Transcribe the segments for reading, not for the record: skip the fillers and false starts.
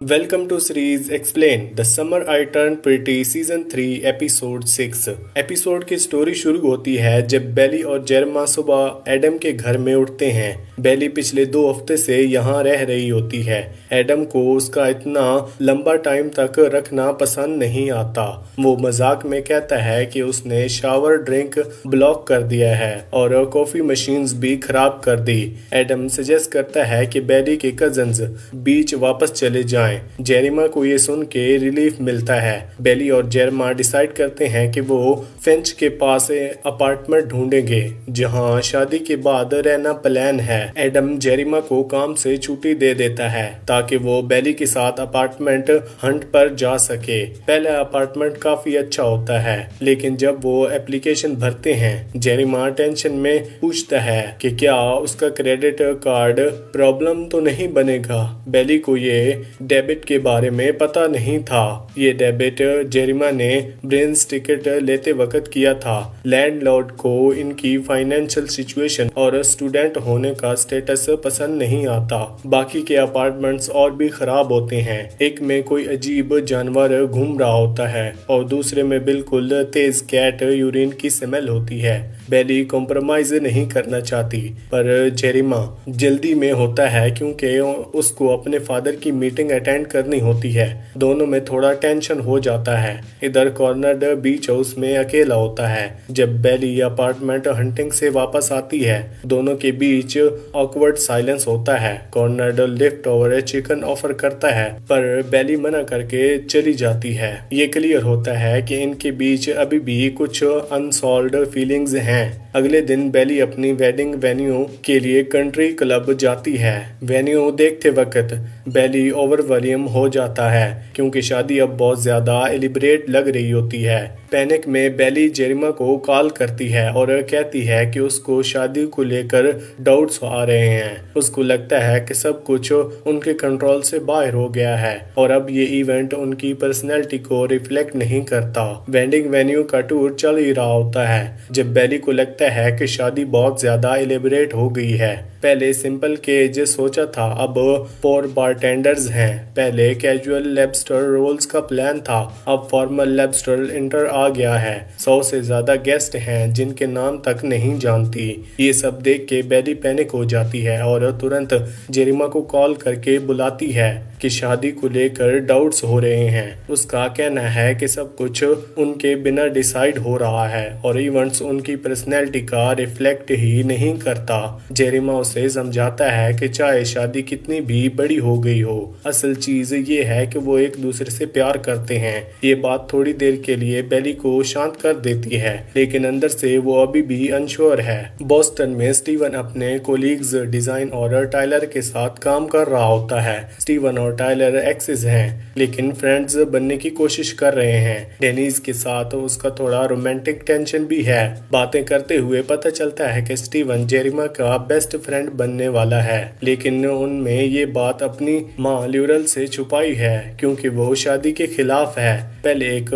Welcome to series Explain The Summer I Turned Pretty Season 3 Episode 6। Episode की story शुरू होती है जब बेली और जेरमा सुबह एडम के घर में उठते हैं। बेली पिछले 2 हफ्ते से यहाँ रह रही होती है। एडम को उसका इतना लंबा टाइम तक रखना पसंद नहीं आता। वो मजाक में कहता है कि उसने शावर ड्रिंक ब्लॉक कर दिया है और कॉफी मशीन्स भी खराब कर दी। एडम सजेस्ट करता है कि बेली के कजन्स बीच वापस चले जाएं। जेरिमा को ये सुन के रिलीफ मिलता है। बेली और जेरिमा डिसाइड करते हैं कि वो फिंच के पास अपार्टमेंट ढूंढेंगे जहां शादी के बाद रहना प्लान है। एडम जेरिमा को काम से छुट्टी दे देता है ताकि वो बेली के साथ अपार्टमेंट हंट पर जा सके। पहला अपार्टमेंट काफी अच्छा होता है, लेकिन जब वो एप्लीकेशन भरते हैं जेरिमा टेंशन में पूछता है कि क्या उसका क्रेडिट कार्ड प्रॉब्लम तो नहीं बनेगा। बेली को ये डेबिट के बारे में पता नहीं था। ये डेबिट जेरिमा ने ब्रेन्स टिकट लेते वक्त किया था। लैंडलॉर्ड को इनकी फाइनेंशियल सिचुएशन और स्टूडेंट होने का स्टेटस पसंद नहीं आता। बाकी के अपार्टमेंट्स और भी खराब होते हैं। एक में कोई अजीब जानवर घूम रहा होता है और दूसरे में बिल्कुल तेज कैट यूरिन की स्मेल होती है। बेली कॉम्प्रोमाइज नहीं करना चाहती, पर जेरिमा जल्दी में होता है क्योंकि उसको अपने फादर की मीटिंग अटेंड करनी होती है। दोनों में थोड़ा टेंशन हो जाता है। इधर कॉर्नर्ड बीच हाउस में अकेला होता है। जब बेली अपार्टमेंट हंटिंग से वापस आती है दोनों के बीच ऑकवर्ड साइलेंस होता है। कॉर्नर्ड लिफ्ट और चिकन ऑफर करता है पर बेली मना करके चली जाती है। ये क्लियर होता है कि इनके बीच अभी भी कुछ अनसॉल्व्ड फीलिंग्स हैं। अगले दिन बेली अपनी वेडिंग वेन्यू के लिए कंट्री क्लब जाती है। वेन्यू देखते वक्त बेली ओवरवेलम हो जाता है क्योंकि शादी अब बहुत ज्यादा एलिब्रेट लग रही होती है। पैनिक में बेली जेरिमा को कॉल करती है और कहती है कि उसको शादी को लेकर डाउट्स आ रहे हैं। उसको लगता है कि सब कुछ उनके कंट्रोल से बाहर हो गया है और अब ये इवेंट उनकी पर्सनैलिटी को रिफ्लेक्ट नहीं करता। वेडिंग वेन्यू का टूर चल ही रहा होता है जब बेली को लगता है कि शादी बहुत ज्यादा एलिब्रेट हो गई है। पहले सिंपल केज सोचा था, अब 4 बारटेंडर्स हैं। पहले कैजुअल लैब्स्टर रोल्स का प्लान था, अब फॉर्मल लैब्स्टर इंटर आ गया है। 100 से ज्यादा गेस्ट हैं जिनके नाम तक नहीं जानती। ये सब देख के बेली पैनिक हो जाती है और तुरंत जेरिमा को कॉल करके बुलाती है कि शादी को लेकर डाउट्स हो रहे हैं। उसका कहना है कि सब कुछ उनके बिना डिसाइड हो रहा है और इवेंट्स उनकी पर्सनैलिटी का रिफ्लेक्ट ही नहीं करता। जेरिमा उसे समझाता है कि चाहे शादी कितनी भी बड़ी हो गई हो, असल चीज ये है कि वो एक दूसरे से प्यार करते हैं। ये बात थोड़ी देर के लिए बेली को शांत कर देती है, लेकिन अंदर से वो अभी भी अनश्योर है। बोस्टन में स्टीवन अपने कोलीग्स डिजाइन और टाइलर के साथ काम कर रहा होता है। स्टीवन और टाइलर एक्सेस हैं, लेकिन फ्रेंड्स बनने की कोशिश कर रहे हैं। डेनीज के साथ उसका थोड़ा रोमांटिक टेंशन भी है। बातें करते हुए पता चलता है कि स्टीवन जेरिमा का बेस्ट फ्रेंड बनने वाला है, लेकिन उनमें ये बात अपनी माँ ल्यूरल से छुपाई है क्योंकि वो शादी के खिलाफ है। पहले एक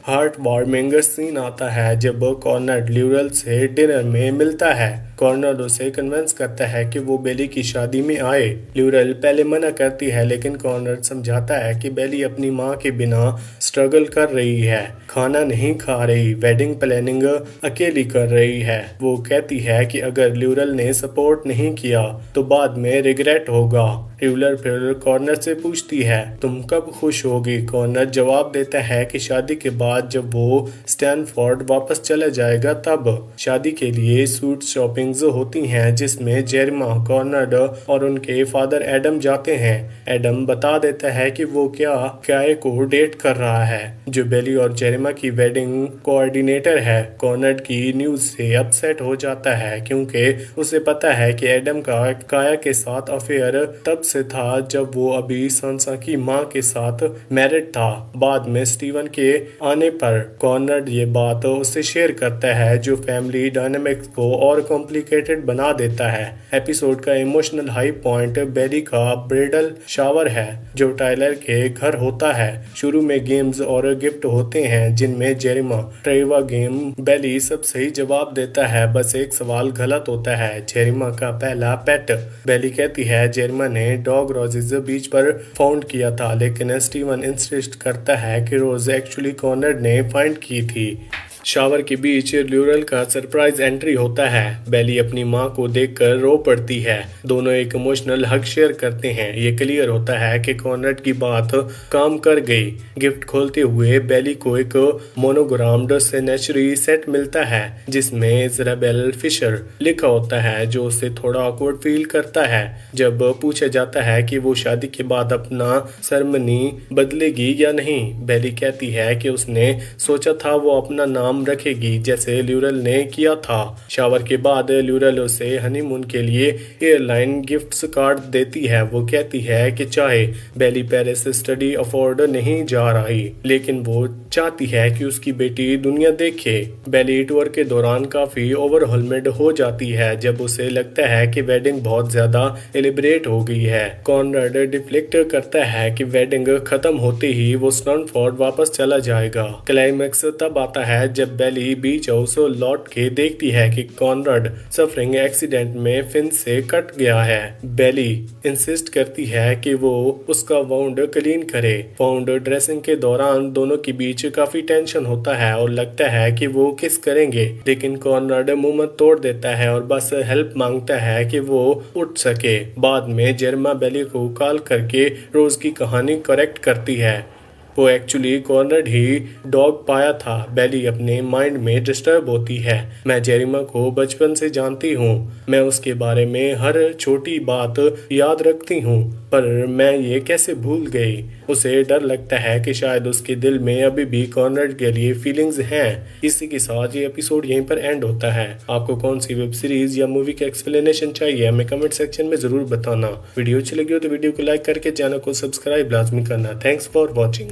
हार्ट वार्मिंग सीन आता है जब कॉर्नर ल्यूरल से डिनर में मिलता है। कॉर्नर उसे कन्विंस करता है कि वो बेली की शादी में आए। ल्यूरल पहले मना करती है, लेकिन कॉर्नर समझाता है कि बेली अपनी माँ के बिना स्ट्रगल कर रही है, खाना नहीं खा रही, वेडिंग प्लानिंग अकेली कर रही है। वो कहती है कि अगर ल्यूरल ने सपोर्ट नहीं किया तो बाद में रिग्रेट होगा। ल्यूरल फिर कॉर्नर से पूछती है, तुम कब खुश होगी? कॉर्नर जवाब देता है कि शादी के बाद जब वो स्टैनफोर्ड वापस चला जाएगा तब। शादी के लिए सूट शॉपिंग्स होती हैं जिसमें जेरिमा, कॉर्नर और उनके फादर एडम जाते हैं। एडम बता देता है कि वो क्या को डेट कर रहा है जो बेली और जेरिमा की वेडिंग कोऑर्डिनेटर है। कॉर्नर की न्यूज से अपसेट हो जाता है क्योंकि उसे पता है कि एडम का काया के साथ अफेयर तब से था जब वो अभी सांसा की माँ के साथ मैरिड था। बाद में स्टीवन के आने पर कॉर्नर ये बात उससे शेयर करता है जो फैमिली डायनामिक्स को और कॉम्प्लिकेटेड बना देता है। एपिसोड का इमोशनल हाई पॉइंट बेली का ब्राइडल शावर है जो टाइलर के घर होता है। शुरू में गेम्स और गिफ्ट होते हैं हैं जिनमें जेरिमा, ट्रेवा गेम, बेली सब सही जवाब देता है, बस एक सवाल गलत होता है, जेरिमा का पहला पेट। बेली कहती है जेरिमा ने डॉग रोजेज बीच पर फाउंड किया था, लेकिन स्टीवन इंसिस्ट करता है कि रोज एक्चुअली कॉनर ने फाइंड की थी। शावर के बीच ल्यूरल का सरप्राइज एंट्री होता है। बेली अपनी माँ को देखकर रो पड़ती है। दोनों एक इमोशनल हग शेयर करते हैं। ये क्लियर होता है कि कॉनरेड की बात काम कर गई। गिफ्ट खोलते हुए बेली को एक मोनोग्राम्ड सेनेचुरी सेट मिलता है जिसमें इजराबेल फिशर लिखा होता है, जो उसे थोड़ा ऑकवर्ड फील करता है जब पूछा जाता है कि वो शादी के बाद अपना सेरेमनी बदलेगी या नहीं। बेली कहती है कि उसने सोचा था वो अपना नाम रखेगी जैसे ल्यूरल ने किया था। शावर के बाद ल्यूरल उसे हनीमून के लिए एयरलाइन गिफ्ट्स कार्ड देती है। वो कहती है कि चाहे बेली पेरिस स्टडी अफोर्ड नहीं जा रही, लेकिन वो चाहती है कि उसकी बेटी दुनिया देखे। बेली टूर के दौरान काफी ओवरवेल्मेड हो जाती है जब उसे लगता है कि वेडिंग बहुत ज्यादा एलिब्रेट हो गई है। कॉनराड डिफ्लेक्ट करता है कि वेडिंग खत्म होते ही वो स्टैनफोर्ड वापस चला जाएगा। क्लाइमैक्स तब आता है जब बेली बीच हाउस लौट के देखती है कि कॉनराड सफरिंग एक्सीडेंट में फिन से कट गया है। बेली इंसिस्ट करती है कि वो उसका वाउंड क्लीन करे। वाउंड ड्रेसिंग के दौरान दोनों के बीच काफी टेंशन होता है और लगता है कि वो किस करेंगे, लेकिन कॉनराड मुंह मत तोड़ देता है और बस हेल्प मांगता है कि वो उठ सके। बाद में जेरिमा बेली को कॉल करके रोज की कहानी करेक्ट करती है। वो एक्चुअली कॉनराड ही डॉग पाया था। बेली अपने माइंड में डिस्टर्ब होती है। मैं जेरिमा को बचपन से जानती हूँ, मैं उसके बारे में हर छोटी बात याद रखती हूँ, पर मैं ये कैसे भूल गई। उसे डर लगता है कि शायद उसके दिल में अभी भी कॉनराड के लिए फीलिंग्स हैं। इसी के साथ ये एपिसोड यहीं पर एंड होता है। आपको कौन सी वेब सीरीज या मूवी का एक्सप्लेनेशन चाहिए हमें कमेंट सेक्शन में जरूर बताना। वीडियो अच्छी लगी हो तो वीडियो को लाइक करके चैनल को सब्सक्राइब लाजमी करना। Thanks for watching.